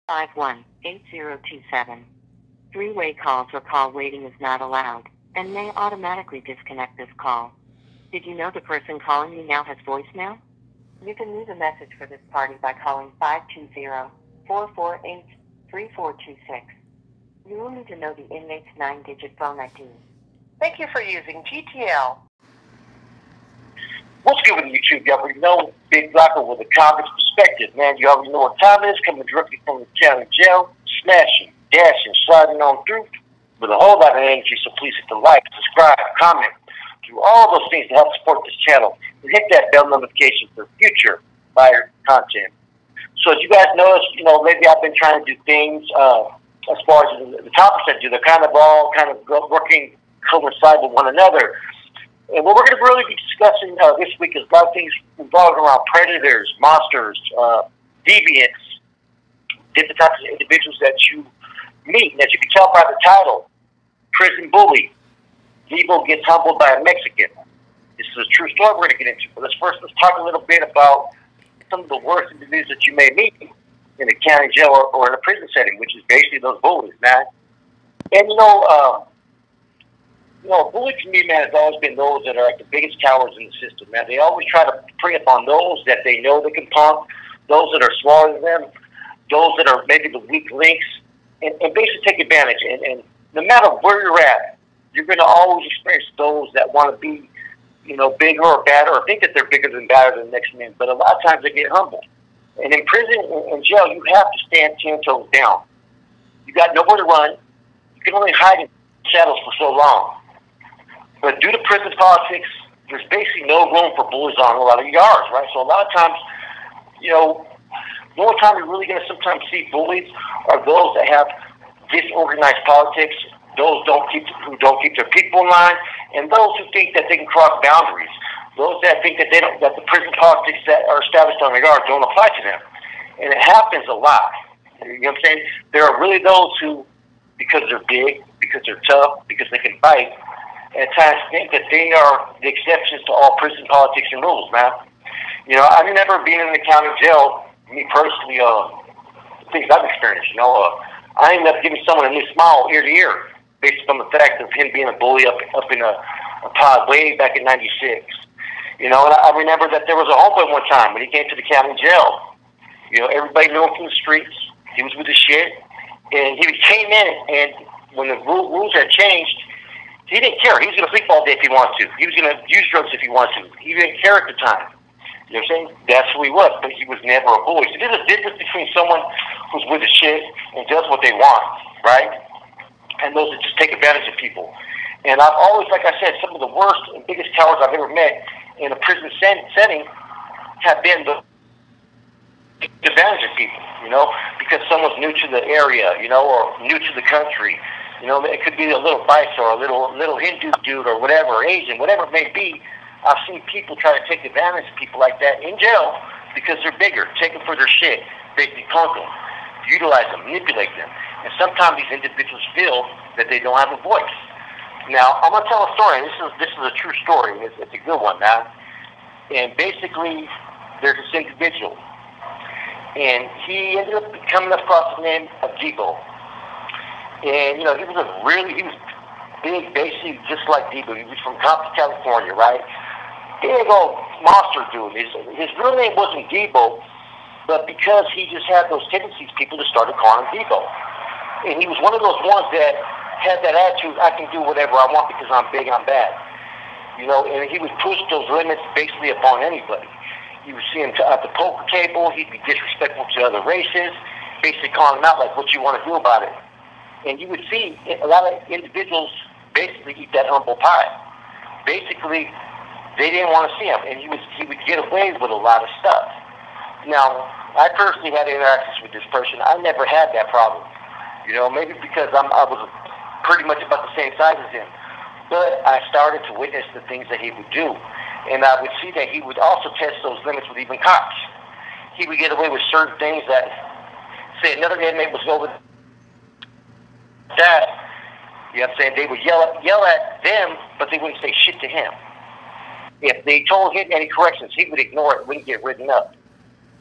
518027. Three-way calls or call waiting is not allowed and may automatically disconnect this call. Did you know the person calling you now has voicemail? You can leave a message for this party by calling 520-448-3426. You will need to know the inmate's 9-digit phone ID. Thank you for using GTL. What's good with YouTube? You already know Big Flacco with a comics perspective, man. You already know what time it is, coming directly from the county jail, smashing, dashing, sliding on through with a whole lot of energy. So please hit the like, subscribe, comment, do all those things to help support this channel, and hit that bell notification for future fire content. So as you guys notice, lately I've been trying to do things as far as the topics I do. They're kind of all working coincide with one another. And what we're going to really be discussing this week is a lot of things involving around predators, monsters, deviants, different types of individuals that you meet. And as you can tell by the title, Prison Bully, DEBO gets humbled by a Mexican. This is a true story we're going to get into. But let's talk a little bit about some of the worst individuals that you may meet in a county jail or in a prison setting, which is basically those bullies, man. And bully to me, man, has always been those that are like the biggest cowards in the system, man. They always try to prey upon those that they know they can punk, those that are smaller than them, those that are maybe the weak links, and basically take advantage. And no matter where you're at, you're going to always experience those that want to be, bigger or badder, or think that they're bigger than badder than the next man. But a lot of times they get humbled. And in prison and jail, you have to stand 10 toes down. You got nowhere to run. You can only hide in shadows for so long. But due to prison politics, there's basically no room for bullies on a lot of yards, right? So a lot of times, the only time you're really going to sometimes see bullies are those that have disorganized politics, those who don't keep their people in line, and those who think that they can cross boundaries. Those that think that that the prison politics that are established on their yard don't apply to them. And it happens a lot. You know what I'm saying? There are really those who, because they're big, because they're tough, because they can fight, at times think that they are the exceptions to all prison politics and rules, man. I've never been in the county jail, me personally, the things I've experienced, I ended up giving someone a new smile ear to ear based on the fact of him being a bully up in a pod way back in '96. And I remember that there was a homeboy one time when he came to the county jail. Everybody knew him from the streets. He was with the shit. And he came in, and when the rules had changed, he didn't care. He was going to sleep all day if he wanted to. He was going to use drugs if he wanted to. He didn't care at the time. You know what I'm saying? That's who he was, but he was never a bully. So there's a difference between someone who's with the shit and does what they want, right? And those that just take advantage of people. And I've always, like I said, some of the worst and biggest cowards I've ever met in a prison setting have been the advantage of people, because someone's new to the area, or new to the country. It could be a little vice or a little Hindu dude or whatever, or Asian, whatever it may be. I've seen people try to take advantage of people like that in jail because they're bigger, take them for their shit, basically punk them, utilize them, manipulate them. And sometimes these individuals feel that they don't have a voice. Now, I'm going to tell a story. This is a true story. It's a good one, man. And basically, there's this individual. And he ended up coming across the name of DEBO. And, he was big, basically just like DEBO. He was from Compton, California, right? Big old monster dude. His real name wasn't DEBO, but because he just had those tendencies, people just started calling him DEBO. And he was one of those ones that had that attitude, I can do whatever I want because I'm big, I'm bad. And he would push those limits basically upon anybody. You would see him at the poker table. He'd be disrespectful to other races, basically calling them out like, what you want to do about it? And you would see a lot of individuals basically eat that humble pie. Basically, they didn't want to see him, and he would get away with a lot of stuff. Now, I personally had interactions with this person. I never had that problem. Maybe because I was pretty much about the same size as him. But I started to witness the things that he would do. And I would see that he would also test those limits with even cops. He would get away with certain things that, say, another inmate was over that, they would yell at them, but they wouldn't say shit to him. If they told him any corrections, he would ignore it, wouldn't get written up.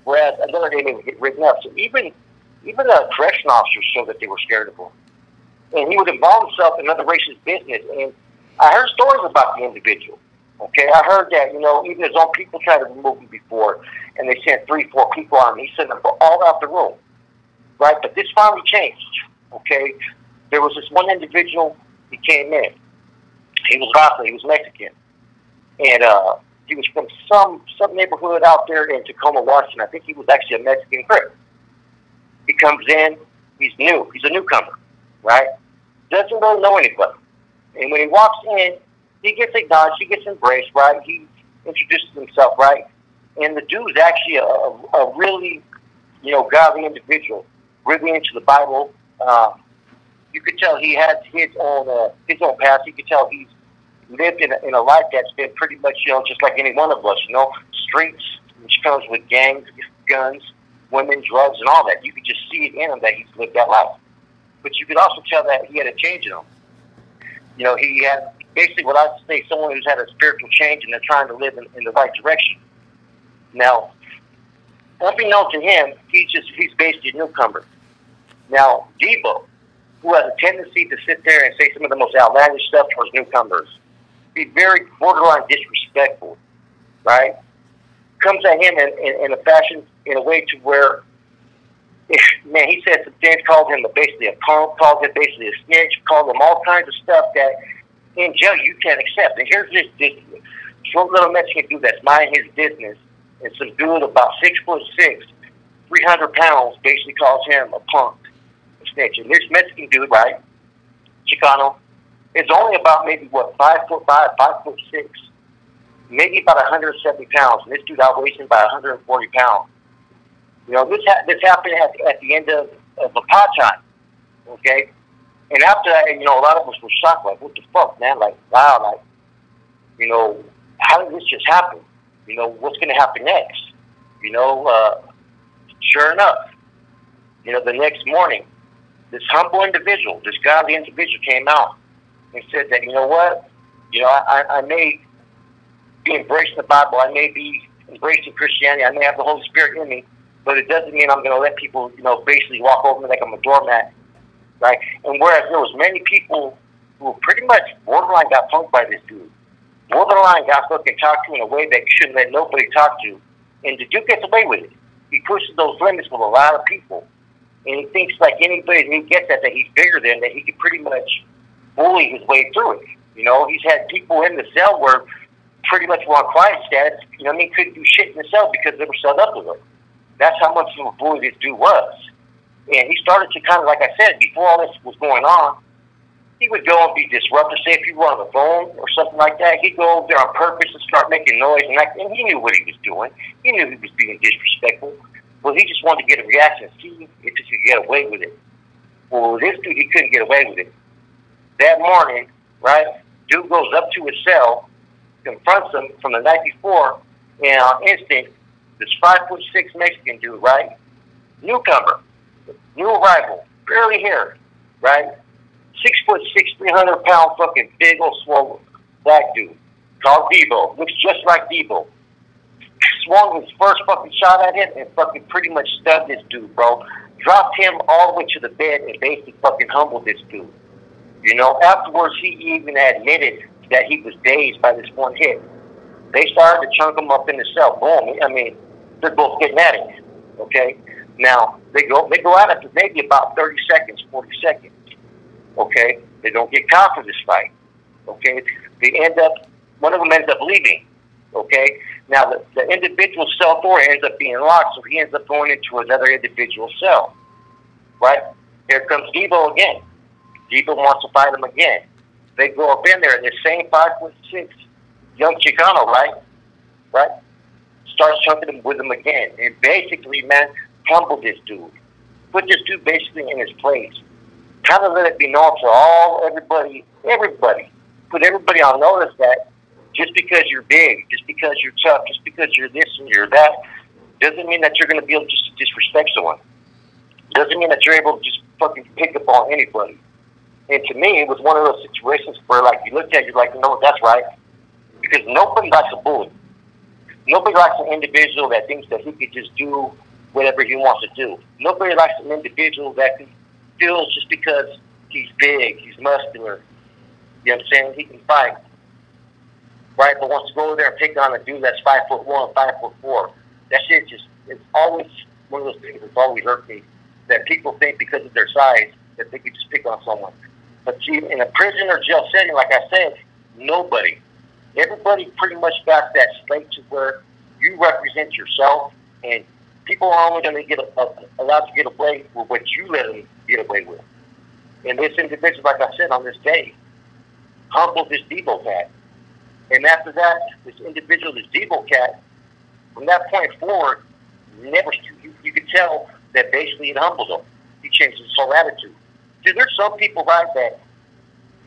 Whereas another inmate would get written up. So even Even the correction officers showed that they were scared of him. And he would involve himself in other racist business. And I heard stories about the individual. Okay, I heard that, you know, even his own people tried to remove him before, and they sent 3, 4 people on him. He sent them all out the room, right? But this finally changed, okay? There was this one individual, he came in. He was Rafa, he was Mexican. And he was from some neighborhood out there in Tacoma, Washington. I think he was actually a Mexican Crip. He comes in, he's new, he's a newcomer, right? Doesn't really know anybody. And when he walks in, he gets acknowledged, he gets embraced, right? He introduces himself, right? And the dude's actually a really, you know, godly individual, really into the Bible. You could tell he has his own past. You could tell he's lived in a life that's been pretty much, you know, just like any one of us, you know, streets, which comes with gangs, guns, women, drugs, and all that. You could just see it in him that he's lived that life. But you could also tell that he had a change in him. You know, he had basically what I'd say someone who's had a spiritual change and they're trying to live in the right direction. Now, unbeknown to him, he's basically a newcomer. Now, DEBO, who has a tendency to sit there and say some of the most outlandish stuff towards newcomers, be very borderline disrespectful, right? Comes at him in a fashion, in a way to where, man, he said some things, called him basically a punk, called him basically a snitch, called him all kinds of stuff that in jail you can't accept. And here's this short little Mexican dude that's minding his business, and some dude about 6'6", 300 pounds, basically calls him a punk, a snitch. And this Mexican dude, right, Chicano, is only about maybe, 5'5", 5'6", maybe about 170 pounds. And this dude outweighs him by 140 pounds. You know, this happened at the end of apartheid, okay? And after that, you know, a lot of us were shocked, like, what the fuck, man? Like, wow, like, you know, how did this just happen? You know, what's going to happen next? You know, sure enough, you know, the next morning, this humble individual, this godly individual came out and said that, you know what? You know, I may be embracing the Bible. I may be embracing Christianity. I may have the Holy Spirit in me. But it doesn't mean I'm going to let people, you know, basically walk over me like I'm a doormat, right? And whereas there was many people who pretty much borderline got punked by this dude, borderline got fucking talked to in a way that you shouldn't let nobody talk to, and the dude gets away with it. He pushes those limits with a lot of people, and he thinks like anybody who gets that he's bigger than, that he can pretty much bully his way through it. You know, he's had people in the cell where pretty much were on quiet status, you know what I mean, couldn't do shit in the cell because they were set up with him. That's how much of a bully this dude was. And he started to kind of, like I said, before all this was going on, he would go and be disruptive. Say if you were on the phone or something like that, he'd go over there on purpose and start making noise. And he knew what he was doing. He knew he was being disrespectful. Well, he just wanted to get a reaction, see if he could get away with it. Well, this dude, he couldn't get away with it. That morning, right, dude goes up to his cell, confronts him from the night before, and on instinct, this 5'6" Mexican dude, right? Newcomer, new arrival, barely here, right? 6'6", 300 pound fucking big old swole black dude called DEBO. Looks just like DEBO. Swung his first fucking shot at him and fucking pretty much stunned this dude, bro. Dropped him all the way to the bed and basically fucking humbled this dude. You know, afterwards he even admitted that he was dazed by this one hit. They started to chunk him up in the cell. Boom. I mean, they're both getting at it. Okay? Now, they go out after maybe about 30 seconds, 40 seconds. Okay? They don't get caught for this fight. Okay? One of them ends up leaving. Okay? Now, the individual cell door ends up being locked, so he ends up going into another individual cell. Right? Here comes DEBO again. DEBO wants to fight him again. They go up in there, and this same 5'6" young Chicano, right, starts chunking him with him again. And basically, man, humbled this dude. Put this dude basically in his place. Kind of let it be known to everybody. Put everybody on notice that just because you're big, just because you're tough, just because you're this and you're that, doesn't mean that you're going to be able to just disrespect someone. Doesn't mean that you're able to just fucking pick up on anybody. And to me, it was one of those situations where, like, you looked at it, you're like, no, that's right. Because nobody likes a bully. Nobody likes an individual that thinks that he could just do whatever he wants to do. Nobody likes an individual that feels just because he's big, he's muscular, you know what I'm saying, he can fight, right? But wants to go over there and take on a dude that's 5'1", 5'4". That shit just, it's always one of those things that's always hurt me, that people think because of their size that they could just pick on someone. But see, in a prison or jail setting, like I said, nobody. Everybody pretty much got that slate to where you represent yourself, and people are only going to get allowed to get away with what you let them get away with. And this individual, like I said, on this day, humbled this DEBO cat. And after that, this individual, this DEBO cat, from that point forward, you could tell that basically it humbled him. He changed his whole attitude. See, there's some people, right, that,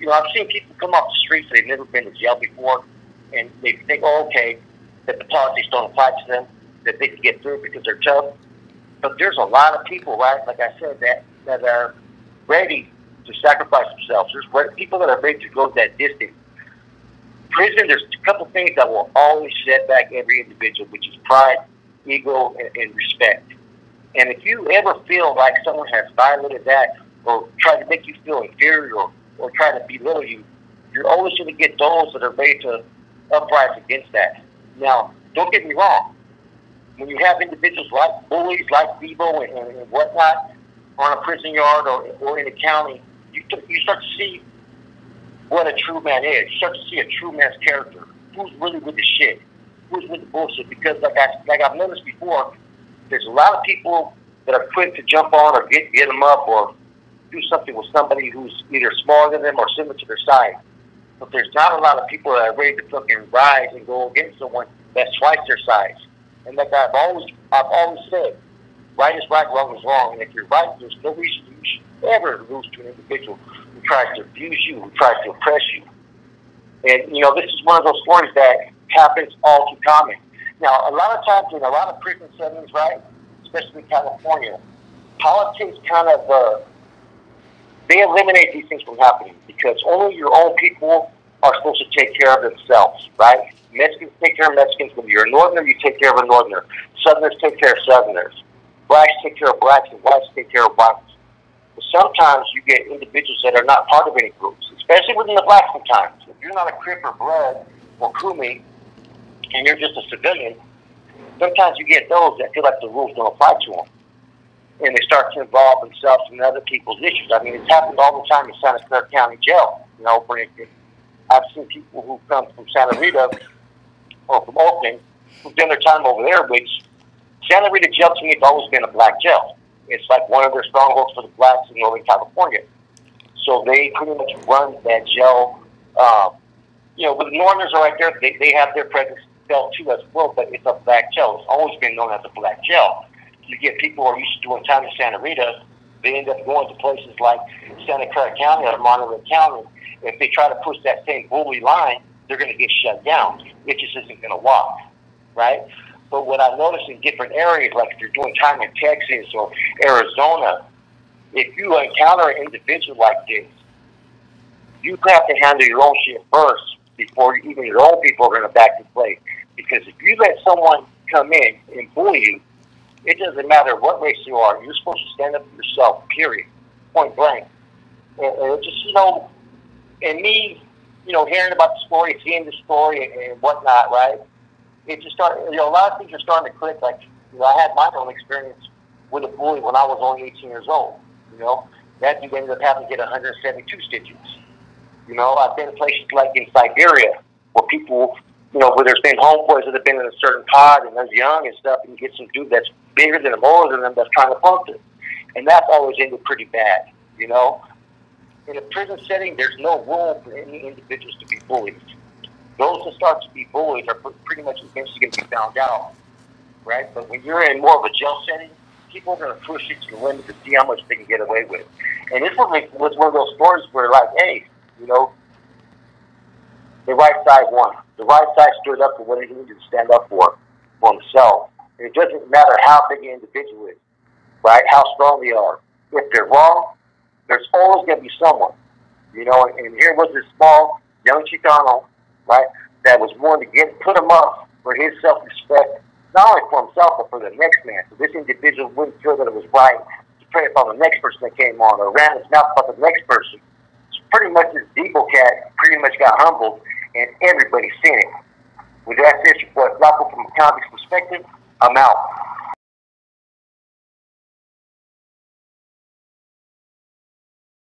you know, I've seen people come off the streets, they've never been to jail before, and they think, oh, okay, that the politics don't apply to them, that they can get through because they're tough. But there's a lot of people, right, like I said, that are ready to sacrifice themselves. There's people that are ready to go that distance. Prison, there's a couple things that will always set back every individual, which is pride, ego, and respect. And if you ever feel like someone has violated that or tried to make you feel inferior or try to belittle you, you're always going to get those that are ready to uprise against that. Now, don't get me wrong. When you have individuals like bullies, like DEBO and whatnot on a prison yard or in a county, you start to see what a true man is. You start to see a true man's character. Who's really with the shit? Who's with the bullshit? Because like I've noticed before, there's a lot of people that are quick to jump on or get them up or do something with somebody who's either smaller than them or similar to their size. But there's not a lot of people that are ready to fucking rise and go against someone that's twice their size. And like I've always said, right is right, wrong is wrong. And if you're right, there's no reason you should ever lose to an individual who tries to abuse you, who tries to oppress you. And, you know, this is one of those stories that happens all too common. Now, a lot of times in a lot of prison settings, right, especially in California, politics kind of, they eliminate these things from happening because only your own people are supposed to take care of themselves, right? Mexicans take care of Mexicans. When you're a Northerner, you take care of a Northerner. Southerners take care of Southerners. Blacks take care of blacks, and whites take care of whites. But sometimes you get individuals that are not part of any groups, especially within the blacks sometimes. If you're not a Crip or Blood or Kumi, and you're just a civilian, sometimes you get those that feel like the rules don't apply to them. And they start to involve themselves in other people's issues. I mean, it's happened all the time in Santa Clara County Jail. You know, for instance, I've seen people who come from Santa Rita or from Oakland who've done their time over there, which Santa Rita Jail to me has always been a black jail. It's like one of their strongholds for the blacks in Northern California. So they pretty much run that jail. You know, with the Northerners are right there, they have their presence felt too as well, but it's a black jail. It's always been known as a black jail. You get people who are used to doing time in Santa Rita, they end up going to places like Santa Clara County or Monterey County. If they try to push that same bully line, they're going to get shut down. It just isn't going to walk, right? But what I've noticed in different areas, like if you're doing time in Texas or Arizona, if you encounter an individual like this, you have to handle your own shit first before even your own people are going to back in place. Because if you let someone come in and bully you, it doesn't matter what race you are. You're supposed to stand up for yourself, period, point blank. And just, you know, and me, you know, hearing about the story, seeing the story and whatnot, right? It just started, you know, a lot of things are starting to click. Like, you know, I had my own experience with a bully when I was only 18 years old. You know, that dude ended up having to get 172 stitches. You know, I've been in places like in Siberia where people, you know, where there's been homeboys that have been in a certain pod and they're young and stuff, and you get some dude that's bigger than them, older than them, that's trying to punk them. And that's always ended pretty bad, you know. In a prison setting, there's no room for any individuals to be bullied. Those that start to be bullied are pretty much eventually going to be found out, right? But when you're in more of a jail setting, people are going to push it to the limit to see how much they can get away with. And this was one of those stories where, like, hey, you know, the right side won. The right side stood up for what he needed to stand up for himself. And it doesn't matter how big an individual is, right? How strong they are. If they're wrong, there's always going to be someone, you know. And here was this small young Chicano, right, that was willing to put him up for his self-respect, not only for himself, but for the next man. So this individual wouldn't feel that it was right to prey upon the next person that came on, or ran his mouth about the next person. So pretty much this DEBO cat pretty much got humbled, and everybody's seen it. With that said, your boy Flaco from a comics perspective, I'm out.